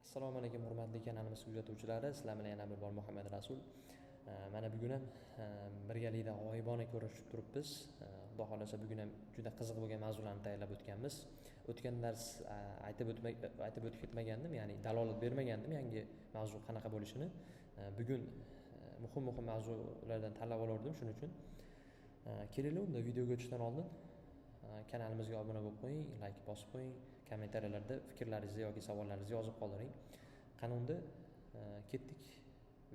Assalomu alaykum hurmatli kanalimiz kuzatuvchilari, sizlar bilan yana bir bor Muhammad Rasul. Mana bugun ham birgalikda g'oyibona ko'rishib turibmiz. Xudo xolasa bugun ham juda qiziq bo'lgan mavzularni tayyorlab o'tganmiz. O'tgan dars aytib o'tib ketmagandim, ya'ni dalolat bermagandim yangi mavzu qanaqa bo'lishini. Bugun muhim mavzulardan tanlab oldim, shuning uchun kelinglar unda videoga o'tishdan oldin kanalimizga obuna bo'lib qo'ying, like bosib qo'ying, kommentariyalarda fikrlaringizni yoki savollaringizni yozib qoldiring. Qani unda ketdik,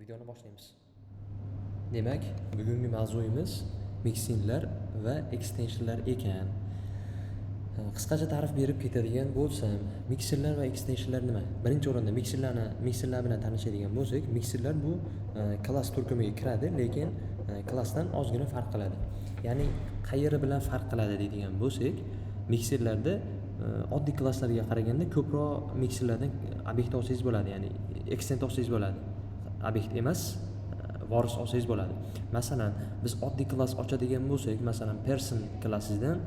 videoni boshlaymiz. Demak, bugungi mavzuyimiz mixinglar va extensionlar ekan. Qisqacha ta'rif berib ketadigan bo'lsam, mixerlar va extensionlar nima? Birinchi o'rinda mixerlar bilan tanishadigan bo'lsak, mixerlar bu klass turkumiga kiradi, lekin klassdan ozgina farq qiladi. Ya'ni qayeri bilan farq qiladi deydigan bo'lsak, mixerlarda oddiy klasslarga qaraganda ko'proq mixerlardan obyekt olsangiz bo'ladi, ya'ni extent olsangiz bo'ladi. Obyekt emas, voris olsangiz bo'ladi. Masalan, biz oddiy klass ochadigan bo'lsak, masalan, person klassidan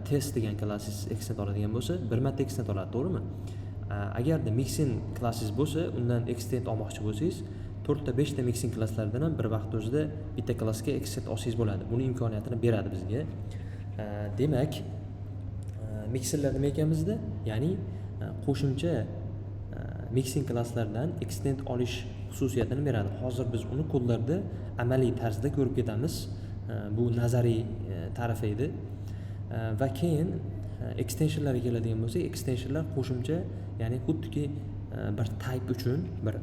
test degan klassingiz extent oladigan bo'lsa, bir marta extent oladi, to'g'rimi? Agarda mixing klassingiz bo'lsa, undan extent olmoqchi bo'lsangiz, 4 ta 5 ta mixing klasslaridan ham bir vaqt o'zida bitta klassga extent olsangiz bo'ladi. Buni imkoniyatini beradi bizga. Demak, mixerlar nima ekan bizda? Ya'ni qo'shimcha mixing klasslardan extent olish xususiyatini beradi. Hozir biz uni kodlarda amaliy tarzda ko'rib ketamiz. Bu nazariy ta'rif edi. Va keyin extensionlarga keladigan bo'lsak, extensionlar qo'shimcha, ya'ni xuddiki bir type uchun, bir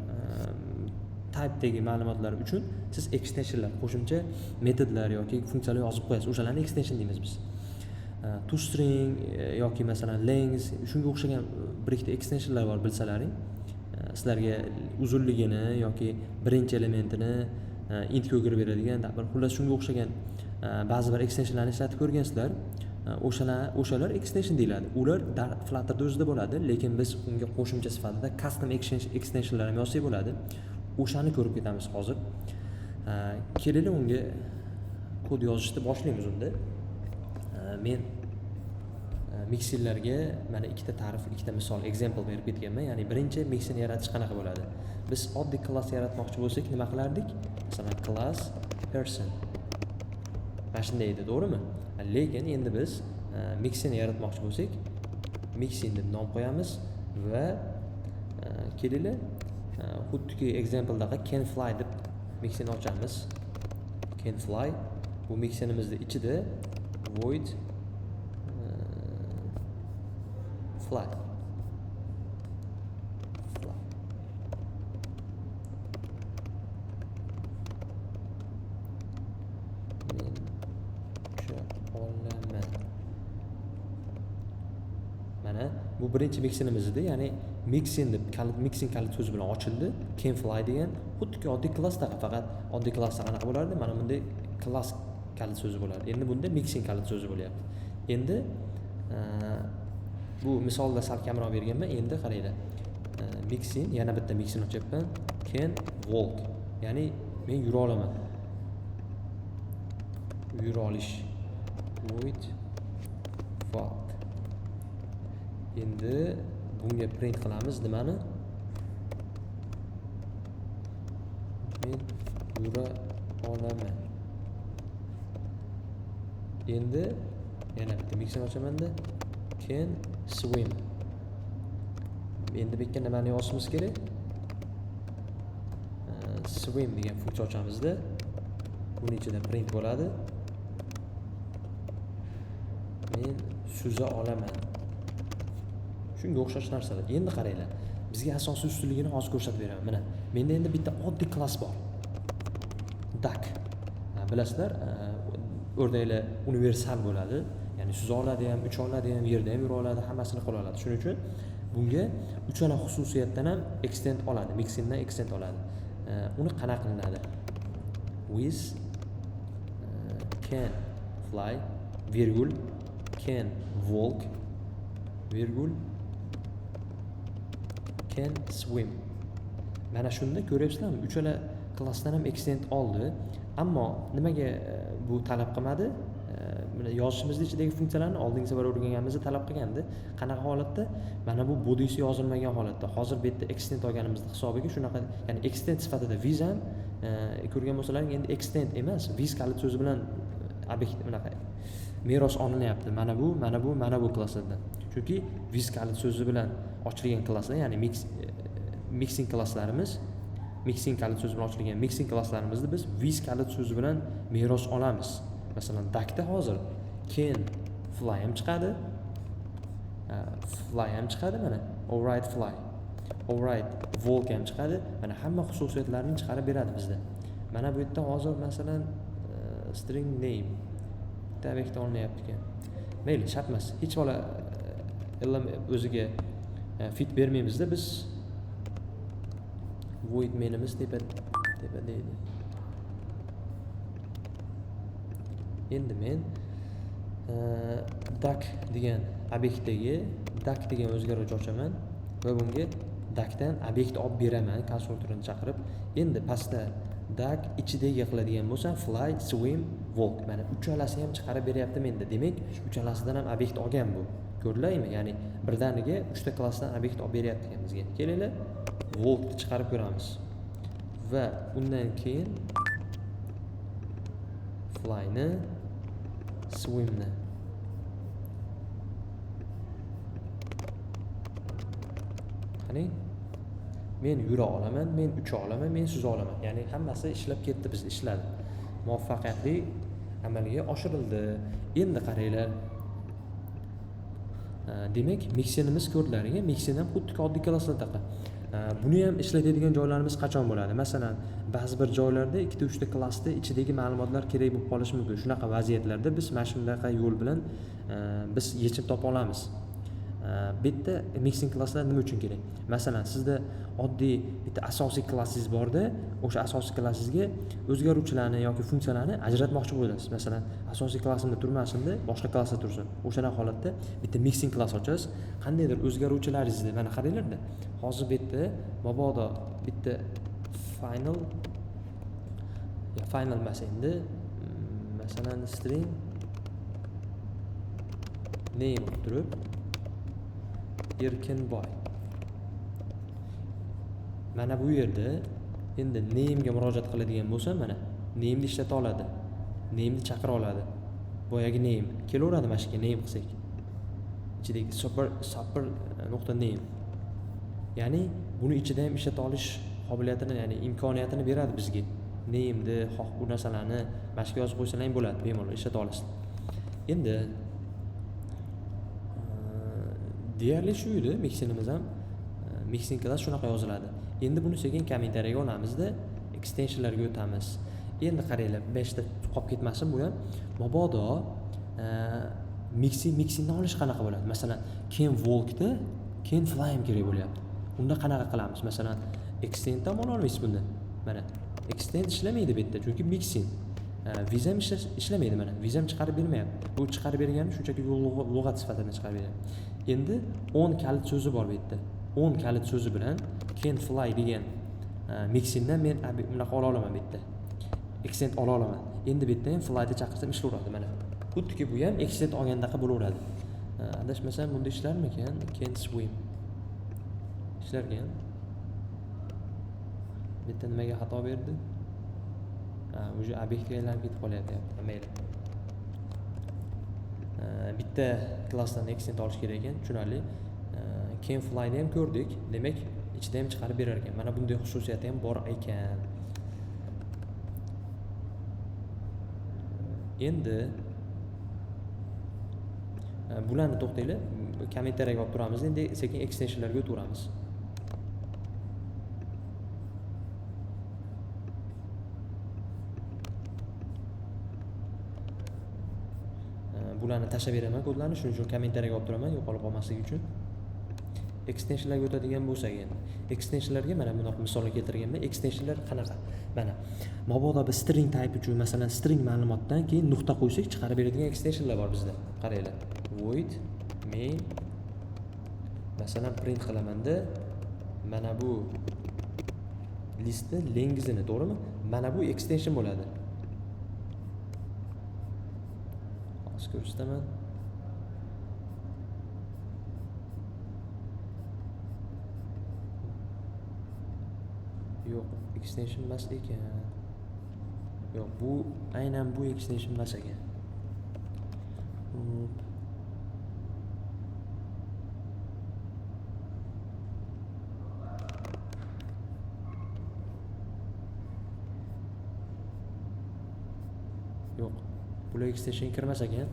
typedagi ma'lumotlar uchun siz extensionlar, qo'shimcha metodlar yoki funksiyalar yozib qo'yasiz. O'shalarni extension deymiz biz. ToString yoki masalan length, shunga o'xshagan bir ikkita extensionlar bor bilsalaring. Sizlarga uzunligini yoki birinchi elementini int ga kirib beradigan, xullas shunga o'xshagan ba'zi bir extensionlarni ishlatib ko'rgansizlar. O'shalar extension deyiladi. Ular Flutterda o'zida bo'ladi, lekin biz unga qo'shimcha sifatida custom extensionlar ham yozsak bo'ladi. O'shani ko'rib ketamiz hozir. Kelinglar unga kod yozishni boshlaymiz unda. Men mixerlarga mana ikkita ta'rif, ikkita misol, example berib ketganman. Ya'ni birinchi mixerni yaratish qanaqa bo'ladi? Biz oddiy klass yaratmoqchi bo'lsak, nima qilardik? Masalan, class person. Mana shunday edi, to'g'rimi? Lekin endi biz mixerni yaratmoqchi bo'lsak, mixing deb nom qo'yamiz va kelinglar xuddiki exampledaqa can fly deb mixerni ochamiz. Can fly bu mixerimizning ichida void fly. Mana bu birinchi mixerimiz edi, ya'ni mixing deb mixing kalit so'zi bilan ochildi. Can fly degan xuddiki oddiy klassdaqa, faqat oddiy klassda qanaqa bo'lardi? Mana bunday klass kalit so'zi bo'lardi. Endi bunda mixing kalit so'zi bo'lyapti. Endi bu misolda sal kamroq berganman. Endi qaranglar. Mixing, yana bitta mixing ochyapman. Can walk. Ya'ni men yura olaman. Yura olish. Void walk. Endi bunga print qilamiz nimani? Men yura olaman. Endi yana bitta mixing ochaman-da. Can swim. Endi bu yerga nimani yozishimiz kerak? Swim degan funksiya ochamiz-da. Buning ichida print bo'ladi. Men suza olaman. Shunga o'xshash narsalar. Endi qaranglar. Bizga asosiy ustunligini hozir ko'rsatib beraman. Mana menda endi bitta oddiy klass bor. Duck. Bilasizlar, o'rdaklar universal bo'ladi. Ya'ni suza oladi ham, ucha oladi ham, yerda ham yura oladi, hammasini qila oladi. Shuning uchun bunga uchala xususiyatdan ham extent oladi, mixingdan extent oladi. Uni qanaqa qilinadi? With can fly, virgul, can walk, virgul, can swim. Mana shunda ko'ryapsizlarmi? Uchala klassdan ham extent oldi. Ammo nimaga bu talab qilmadi? yozishimizda ichidagi funksiyalarni oldingi safar o'rganganimizda talab qilgandi. Qanaqa holatda? Mana bu bodysi yozilmagan holatda. Hozir bu yerda extend olganimizning hisobiga shunaqa, ya'ni extend sifatida viz ham ko'rgan bo'lsalaring, endi extend emas, viz kalit so'zi bilan obyekt bunaqa meros olinyapti. Mana bu klasslardan. Chunki viz kalit so'zi bilan ochilgan klasslar, ya'ni mixing klasslarimiz, mixing kalit so'zi bilan ochilgan mixing klasslarimizda biz viz kalit so'zi bilan meros olamiz. Masalan, duckda hozir can fly ham chiqadi. Fly ham chiqadi mana. Alright fly. Alright walk ham chiqadi. Mana hamma xususiyatlarini chiqarib beradi bizda. Mana bu yerda hozir masalan string name tabiiyki olinyapti ekan. Mayli, shart emas. Hech bola ilm o'ziga fit bermaymizda biz void menimiz tepa deydi. Endi men duck degan obyektdagi duck degan o'zgaruvchi ochaman va bunga duckdan obyekt olib beraman konstruktorini chaqirib. Endi pastda duck ichidagi qiladigan bo'lsam fly, swim, walk. Mana uchalasi ham chiqarib beryapti menda. Demak, uchalasidan ham obyekt olgan bu. Ko'rilaymi? Ya'ni birdaniga 3 ta klassdan obyekt olib beryapti ekan bizga. Kelinglar, walkni chiqarib ko'ramiz. Va undan keyin flyni, swimni. Qani? Men yura olaman, men ucha olaman, men suza olaman. Ya'ni hammasi ishlab ketdi, bizda ishladi. Muvaffaqiyatli amalga oshirildi. Endi qaranglar. Demak, mixinimiz ko'rdilaring, mixin ham xuddi oddiy klasslardaqa. Buni ham ishlatadigan joylarimiz qachon bo'ladi? Masalan, ba'zi bir joylarda 2-3 ta klassda ichidagi ma'lumotlar kerak bo'lib qolishi mumkin. Shunaqa vaziyatlarda biz mana shunaqa yo'l bilan biz yechim topa olamiz. Bu yerda mixing klasslar nima uchun kerak? Masalan, sizda oddiy bitta asosiy klassingiz borda, o'sha asosiy klassingizga o'zgaruvchilarni yoki funksiyalarni ajratmoqchi bo'lasiz. Masalan, asosiy klassimda turmasinda, boshqa klassda tursin. O'sha holatda bitta mixing klass ochasiz. Qandaydir o'zgaruvchilaringizni mana qaranglarda. Hozir bu yerda mabodo bitta final emas endi masalan string name qilib turib Erkinboy. Mana bu yerda endi name ga murojaat qiladigan bo'lsam, mana name ni ishlata oladi. Name ni chaqira oladi. Boyagi name kelaveradi mana shunga name qilsak. Ichidagi super.name. Ya'ni buni ichida ham ishlata olish qobiliyatini, ya'ni imkoniyatini beradi bizga. Name ni xoh bu narsalarni mashqqa yozib qo'ysangiz bo'ladi, bemalol ishlata olasiz. Endi deyarli shu edi, mixinimiz ham mixing class shunaqa yoziladi. Endi buni sekin kommentariyaga olamizda, extensionlarga o'tamiz. Endi qaranglar, 5 ta qolib ketmasin bu ham. Mabodo mixingni olish qanaqa bo'ladi? Masalan, can walkda can fly ham kerak bo'lyapti. Unda qanaqa qilamiz? Masalan, extend ham ola olmaysiz bunda. Mana extend ishlamaydi bu yerda, chunki mixing. Viz ham ishlamaydi mana. Viz ham chiqarib bermayapti. Bu chiqarib bergani shunchaki lug'at sifatida chiqarib beradi. Endi 10 kalit so'zi bor bu yerda. 10 kalit so'zi bilan can fly degan mixingdan men bunaqa ola olaman bu yerda. Extend ola olaman. Endi bu yerda ham flyni chaqirsam ishlaveradi mana. Xuddiki bu ham extend olgandaqa bo'laveradi. Adashmasam bunda ishlarmikan? Can swim. Ishlargan. Bu yerda nimaga xato berdi? O'sha obyektga aylanib ketib qolyapti. Mayli. Bitta klassdan extend olish kerak ekan, tushunarli. Can fly ni ham ko'rdik. Demak, ichida ham chiqarib berar ekan. Mana bunday xususiyati ham bor ekan. Endi bularni to'xtaylik. Kommentariyaga olib turamiz. Endi sekin extensionlarga o'tamiz. Bularni tashlab beraman kodlarni, shuning uchun kommentariyaga olib turaman, yo'qolib qolmasligi uchun. Extensionlarga o'tadigan bo'lsak endi. Extensionlarga mana bunaqa misolni keltirganman. Extensionlar qanaqa? Mana mabodo biz string type uchun, masalan, string ma'lumotdan keyin nuqta qo'ysak, chiqarib beradigan extensionlar bor bizda. Qaranglar. Void main masalan print qilamanda mana bu listni lengthini, to'g'rimi? Mana bu extension bo'ladi. ko'rsataman. Yo'q, extension emas ekan. Yo'q, bu aynan bu extension emas ekan. Yo'q, bular extension kirmas ekan.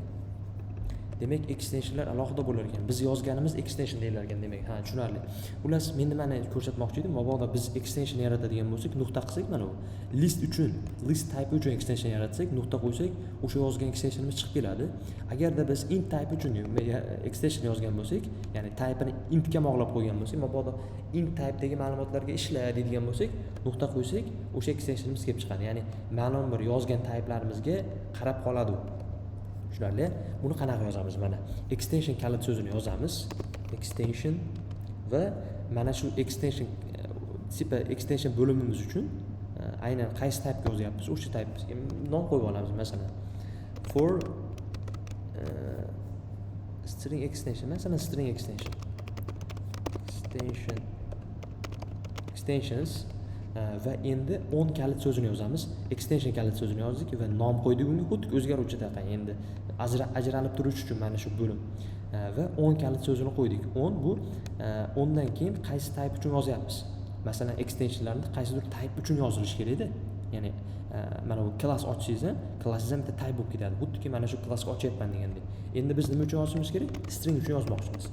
Demak, extensionlar alohida bo'lar ekan. Biz yozganimiz extension deyilar ekan demak. Ha, tushunarli. Xullas, men nimani ko'rsatmoqchi edim? Mabodo biz extension yaratadigan bo'lsak, nuqta qilsak, mana bu list uchun, list type uchun extension yaratsak, nuqta qo'ysak, o'sha yozgan extensionimiz chiqib keladi. Agarda biz int type uchun extension yozgan bo'lsak, ya'ni type'ini intga bog'lab qo'ygan bo'lsak, mabodo int type'dagi ma'lumotlarga ishla deydigan bo'lsak, nuqta qo'ysak, o'sha extensionimiz kelib chiqadi. Ya'ni ma'lum bir yozgan type'larimizga qarab qoladi u. Tushunarli? Buni qanaqa yozamiz? Mana extension kalit so'zini yozamiz. Extension va mana shu extension tipi extension bo'limimiz uchun aynan qaysi type'ga yozyapmiz, o'sha type'ga nom qo'yib olamiz. Masalan, for string extension, masalan string extensions va endi 10 kalit so'zini yozamiz. Extension kalit so'zini yozdik va nom qo'ydik unga, xuddi o'zgaruvchidaqa endi ajralib turish uchun mana shu bo'lim va 10 kalit so'zini qo'ydik. 10 bu 10 dan keyin qaysi type uchun yozyapmiz. Masalan, extensionlarni qaysidir type uchun yozilishi kerak-da. Ya'ni mana bu class ochsangiz ham, classingiz ham bitta type bo'lib ketadi. Xuddiki mana shu classga ochyapman degandek. Endi biz nima uchun yozishimiz kerak? String uchun yozmoqchimiz.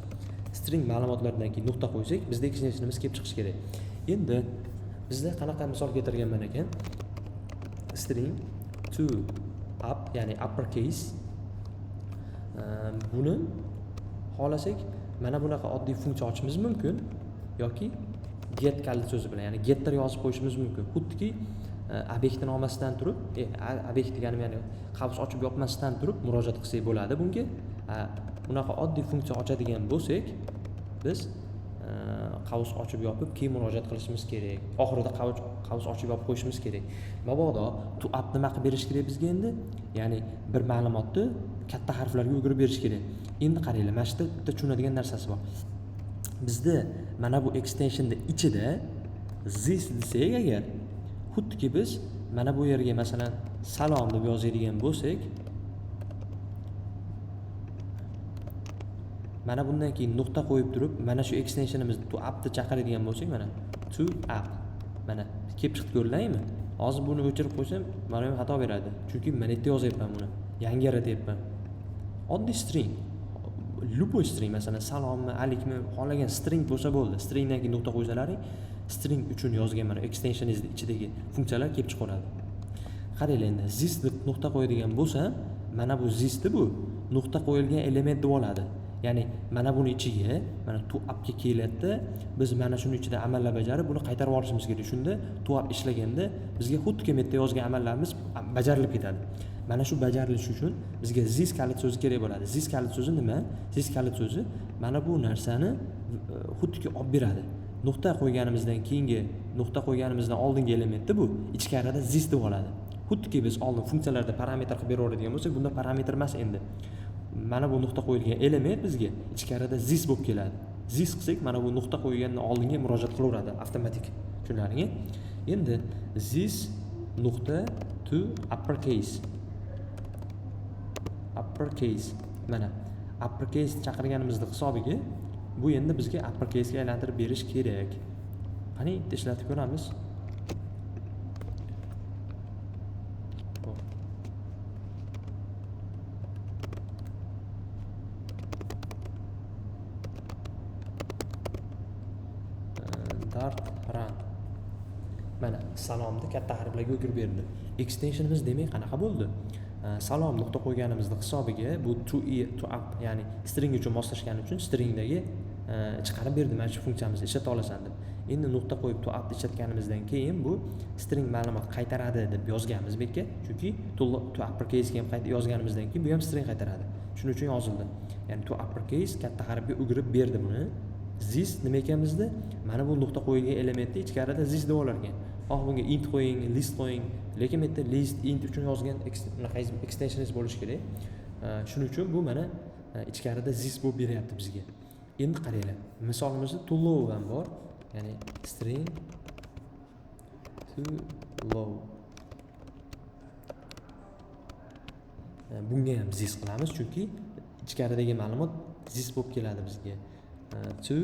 String ma'lumotlaridan keyin nuqta qo'ysak, bizda extensionimiz kelib chiqishi kerak. Endi bizda qanaqa misol keltirganman ekan? String to up, ya'ni uppercase. Buni xohlasak mana bunaqa oddiy funksiya ochishimiz mumkin yoki get kalit so'zi bilan, ya'ni getdir yozib qo'yishimiz mumkin. Xuddiki obyektni olmasdan turib, obyekt deganim ya'ni qavs ochib yopmasdan turib murojaat qilsak bo'ladi bunga. Bunaqa oddiy funksiya ochadigan bo'lsak, biz qavs ochib yopib keyin murojaat qilishimiz kerak. Oxirida qavs ochib yopib qo'yishimiz kerak. Mabodo to up nima qilib berish kerak bizga endi? Ya'ni bir ma'lumotni katta harflarga o'girib berish kerak. Endi qaranglar, mana shu yerda tushunadigan narsasi bor. Bizda mana bu extensionda ichida this desak agar, xuddiki biz mana bu yerga masalan salom deb yozadigan bo'lsak, mana bundan keyin nuqta qo'yib turib, mana shu extensionimizni to up ni chaqiradigan bo'lsak, mana to up. Mana kelib chiqib ko'rdingizmi? Hozir buni o'chirib qo'ysam, mana ham xato beradi. Chunki men yerda yozyapman buni. Yangi yaratyapman. Oddiy string. Любой string, masalan salommi, alikmi, xohlagan string bo'lsa bo'ldi. Stringdan keyin nuqta qo'ysalaring, string uchun yozgan mana extensioningiz ichidagi funksiyalar kelib chiqadi. Qaranglar endi, this deb nuqta qo'yadigan bo'lsam, mana bu this bu nuqta qo'yilgan element deb oladi. Ya'ni mana buni ichiga, mana to upga keladi. Biz mana shuni ichida amallar bajarib, buni qaytarib olishimiz kerak. Shunda to up ishlaganda bizga xuddi metda yozgan amallarimiz bajarilib ketadi. Mana shu bajarilishi uchun bizga this kalit so'zi kerak bo'ladi. This kalit so'zi nima? This kalit so'zi mana bu narsani xuddiki olib beradi. Nuqta qo'yganimizdan keyingi, nuqta qo'yganimizdan oldingi elementni bu ichkarida this deb oladi. Xuddiki biz oldin funksiyalarda parametr qilib beraveradigan bo'lsak, bunda parametr emas endi. Mana bu nuqta qo'yilgan element bizga ichkarida this bo'lib keladi. This qilsak, mana bu nuqta qo'ygandan oldinga murojaat qilaveradi avtomatik. Tushunarlimi? Endi this nuqta to uppercase. Mana uppercase chaqirganimizning hisobiga bu endi bizga uppercase ga aylantirib berish kerak. Qani, ishlatib ko'ramiz. Dart run. Mana salomni katta harflarga o'girib berdi. Extensionimiz demak qanaqa bo'ldi? Salom nuqta qo'yganimizning hisobiga bu to up, ya'ni string uchun moslashgani uchun stringdagi chiqarib berdi. Mana shu funksiyamizni ishlata olasan deb. Endi nuqta qo'yib to up ishlatganimizdan keyin bu string ma'lumot qaytaradi deb yozganmiz bu yerga. Chunki to uppercase ga ham yozganimizdan keyin bu ham string qaytaradi. Shuning uchun yozildi. Ya'ni to uppercase katta harfga o'girib berdi buni. This nima ekan bizda? Mana bu nuqta qo'yilgan elementni ichkarida this deb olar ekan. Bunga int qo'ying, list qo'ying, lekin bu yerda list, int uchun yozgan extensioningiz bo'lishi kerak. Shuning uchun bu mana ichkarida this bo'lib beryapti bizga. Endi qaranglar, misolimizda to low ham bor, ya'ni string to low. Bunga ham this qilamiz, chunki ichkaridagi ma'lumot this bo'lib keladi bizga. To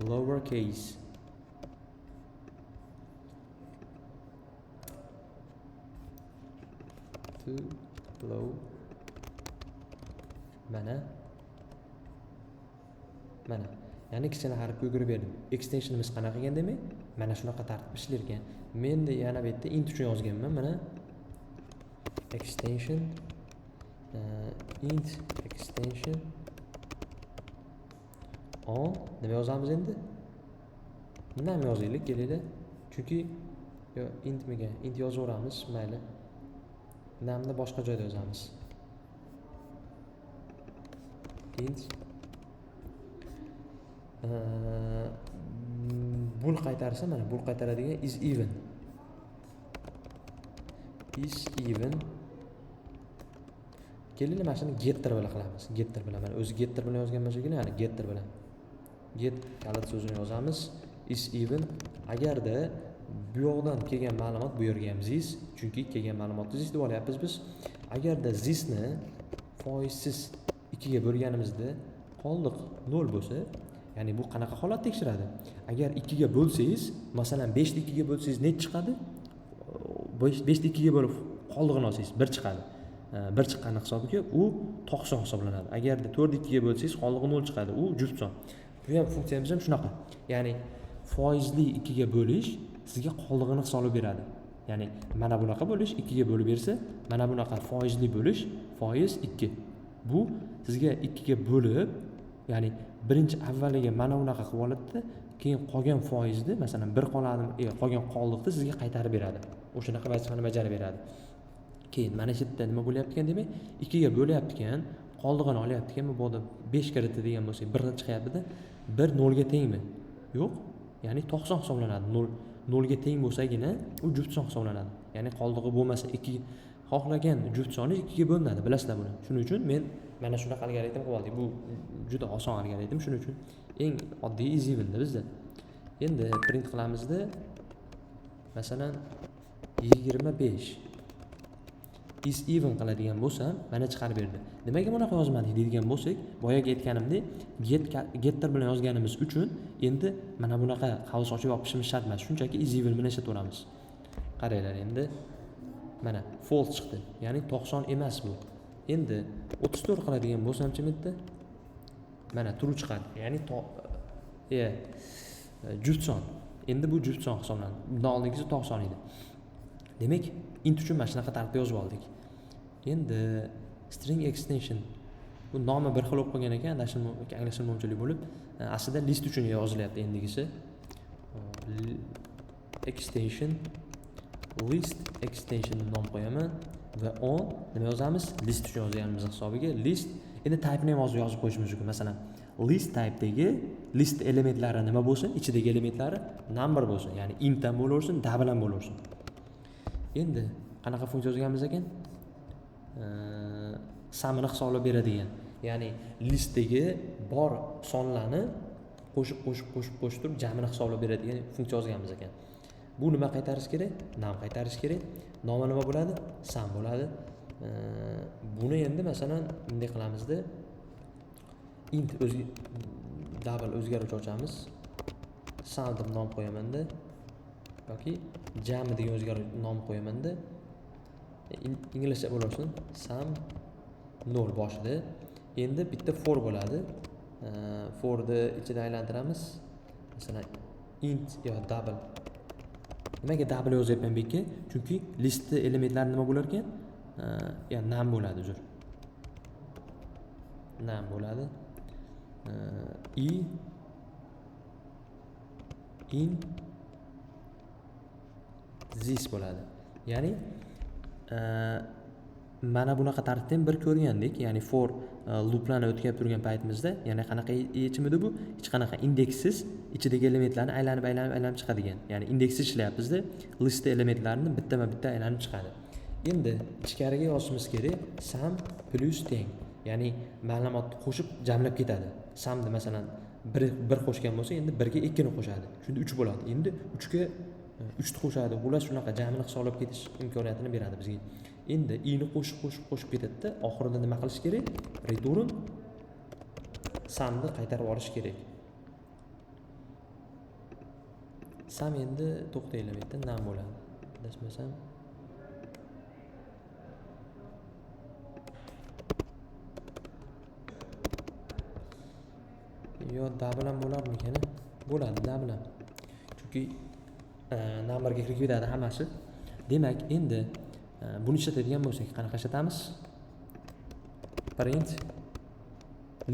lower case. To low. Mana. Ya'ni kichkina harfga o'girib berdim. Extensionimiz qanaqa ekan demak, mana shunaqa tartib ishlar ekan. Men yana bu yerda int uchun yozganman. Mana extension int extension on nima yozamiz endi? Nima yozaylik, kelinglar. Chunki intmiga int yozaveramiz, mayli. Namni boshqa joyda yozamiz. Int bul qaytarsa, mana bul qaytaradigan is even. Kelinglar, mana shuni getter bilan qilamiz. Getter bilan, mana o'zi getter bilan yozgan bo'lsa-ki, ya'ni getter bilan. Get kalit so'zini yozamiz. Is even. Agarda bu yoqdan kelgan ma'lumot bu yerga ham this, chunki kelgan ma'lumotni this deb olyapmiz biz. Agarda thisni foizsiz 2 ga bo'lganimizda qoldiq 0 bo'lsa, ya'ni bu qanaqa holat tekshiradi? Agar 2 ga bo'lsangiz, masalan 5 ni 2 ga bo'lsangiz nech chiqadi? 5 ni 2 ga bo'lib qoldig'ini olsangiz 1 chiqadi. 1 chiqqani hisobiga u to'qson hisoblanadi. Agarda 4 ni 2 ga bo'lsangiz qoldig'i 0 chiqadi. U juft son. Bu ham funksiyamiz ham shunaqa. Ya'ni foizli 2 ga bo'lish sizga qoldig'ini hisoblab beradi. Ya'ni mana bunaqa bo'lish 2 ga bo'lib bersa, mana bunaqa foizli bo'lish, foiz 2. Bu sizga 2 ga bo'lib, ya'ni birinchi avvaliga mana bunaqa qilib oladi, keyin qolgan foizni, masalan 1 qoladi, qolgan qoldiqni sizga qaytarib beradi. O'shanaqa vazifani bajarib beradi. Keyin mana shu yerda nima bo'lyapti ekan demak, 2 ga bo'lyapti ekan, qoldig'ini olyapti ekan, bu yerda 5 karata degan bo'lsa, 1 chiqyapti-da, 1 0 ga tengmi? Yo'q. Ya'ni 90 hisoblanadi. 0 ga teng bo'lsagina u juft son hisoblanadi. Ya'ni qoldig'i bo'lmasa 2 xohlagan juft soni 2 ga bo'linadi, bilasizlar buni. Shuning uchun men mana shunaqa algoritm qilib oldik. Bu juda oson algoritm, shuning uchun eng oddiy is even'da bizda. Endi print qilamizda masalan 25 is even qiladigan bo'lsam, mana chiqarib berdi. Nimaga bunaqa yozmadik deydigan bo'lsak, boyaga aytganimdek, getter bilan yozganimiz uchun endi mana bunaqa qavs ochib yopishimiz shart emas. Shunchaki is even bilan ishlataveramiz. Qaranglar endi. Mana false chiqdi. Ya'ni 90 emas bu. Endi 34 qiladigan bo'lsam-chi bitta, mana true chiqadi. Ya'ni juft son. Endi bu juft son hisoblanadi. Bundan oldingisi 90 edi. Demak, int uchun mana shunaqa tartibda yozib oldik. Endi string extension bu nomi bir xil bo'lib qolgan ekan, anglashilmovchilik bo'lib, aslida list uchun yozilyapti endigisi. Extension list extension nom qo'yaman va on nima yozamiz? List uchun yozganimiz hisobiga list. Endi type-ni ham yozib qo'yishimiz mumkin. Masalan, list type'dagi list elementlari nima bo'lsin? Ichidagi elementlari number bo'lsin, ya'ni int ham bo'laversin, double ham bo'laversin. Endi qanaqa funksiya yozganmiz ekan? Sumni hisoblab beradigan. Ya'ni listdagi bor sonlarni qo'shib turib jamini hisoblab beradigan funksiya yozganmiz ekan. Bu nima qaytarish kerak? Num qaytarish kerak. Nomi nima bo'ladi? Sum bo'ladi. Buni endi masalan bunday qilamizda int double o'zgaruvchi ochamiz. Sum deb nom qo'yamanda yoki jami degan o'zgaruvchi nom qo'yamanda, inglizcha bo'laversin, sum 0 boshida. Endi bitta for bo'ladi. Forni ichida aylantiramiz. Masalan int yo double. Nimaga double yozyapman bu yerga? Chunki listda elementlari nima bo'lar ekan? Num bo'ladi, uzr. Num bo'ladi. In this bo'ladi. Ya'ni mana bunaqa tartibdan bir ko'rgandik. Ya'ni for looplarni o'tkazib turgan paytimizda, ya'ni qanaqa yechim edi bu? Hech qanaqa indekssiz ichidagi elementlarni aylanib chiqadigan. Ya'ni indekssiz ishlayapmizda, listda elementlarni bittama-bitta aylanib chiqadi. Endi ichkariga yozishimiz kerak sum plus teng. ya'ni ma'lumotni qo'shib jamlab ketadi. Sumni masalan bir qo'shgan bo'lsa, endi 1 ga 2 ni qo'shadi. Shunda 3 bo'ladi. Endi 3 ga 3 ni qo'shadi. Xullas shunaqa jamini hisoblab ketish imkoniyatini beradi bizga. Endi i ni qo'shib ketadi-da, oxirida nima qilish kerak? Return sumni qaytarib olish kerak. Sum endi to'xtaylar bu yerda nam bo'ladi. Adashmasam yo da bilan bo'larmikan? Bo'ladi, da bilan. Chunki numberga kirib ketadi hammasi. Demak, endi buni ishlatadigan bo'lsak, qanaqa ishlatamiz? Print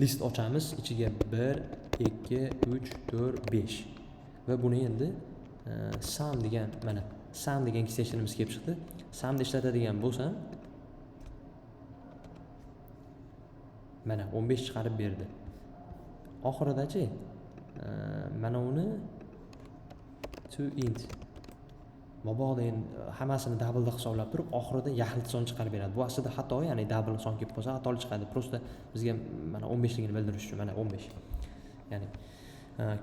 list ochamiz, ichiga 1, 2, 3, 4, 5 va buni endi sum degan mana sum degan extensionimiz kelib chiqdi. Sumni ishlatadigan bo'lsam, mana 15 chiqarib berdi. Oxiridachi mana uni to int mabodo endi hammasini double hisoblab turib, oxirida yaxlit son chiqarib beradi. Bu aslida xato, ya'ni double son kelib qolsa xato chiqadi. Prosta bizga mana 15 ligini bildirish uchun mana 15. Ya'ni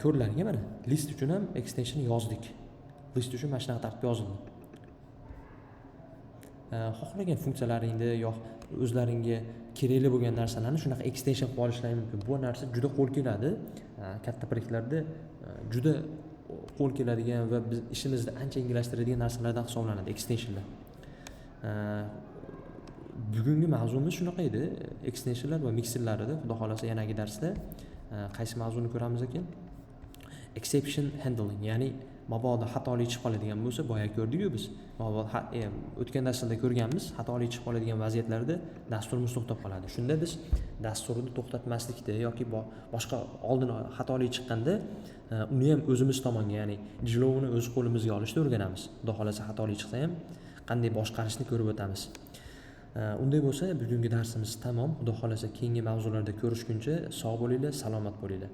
ko'rlarga mana list uchun ham extension yozdik. List uchun mana shunaqa tartibda yozildi. Xohlagan funksiyalaringni yo o'zlaringga kerakli bo'lgan narsalarni shunaqa extension qilib olishlari mumkin. Bu narsa juda qo'l keladi. Katta proyektlarda juda qo'l keladigan va biz ishimizni ancha yengillashtiradigan narsalardan hisoblanadi extensionlar. Bugungi mavzumiz shunaqa edi. Extensionlar va mixerlar edi. Xudo xolasa yanagi darsda qaysi mavzuni ko'ramiz ekan? Exception handling, ya'ni mabodo xatoli chiqib qoladigan bo'lsa, boya ko'rdik-ku biz. Mabodo o'tgan darsda ko'rganmiz, xatoli chiqib qoladigan vaziyatlarda dasturimiz to'xtab qoladi. Shunda biz dasturni to'xtatmaslikda yoki boshqa oldin xatoli chiqqanda uni ham o'zimiz tomonga, ya'ni jilovini o'z qo'limizga olishni o'rganamiz. Xudo xolasa xatoli chiqsa ham qanday boshqarishni ko'rib o'tamiz. Unday bo'lsa, bugungi darsimiz tamom. Xudo xolasa keyingi mavzularda ko'rishguncha sog' bo'linglar, salomat bo'linglar.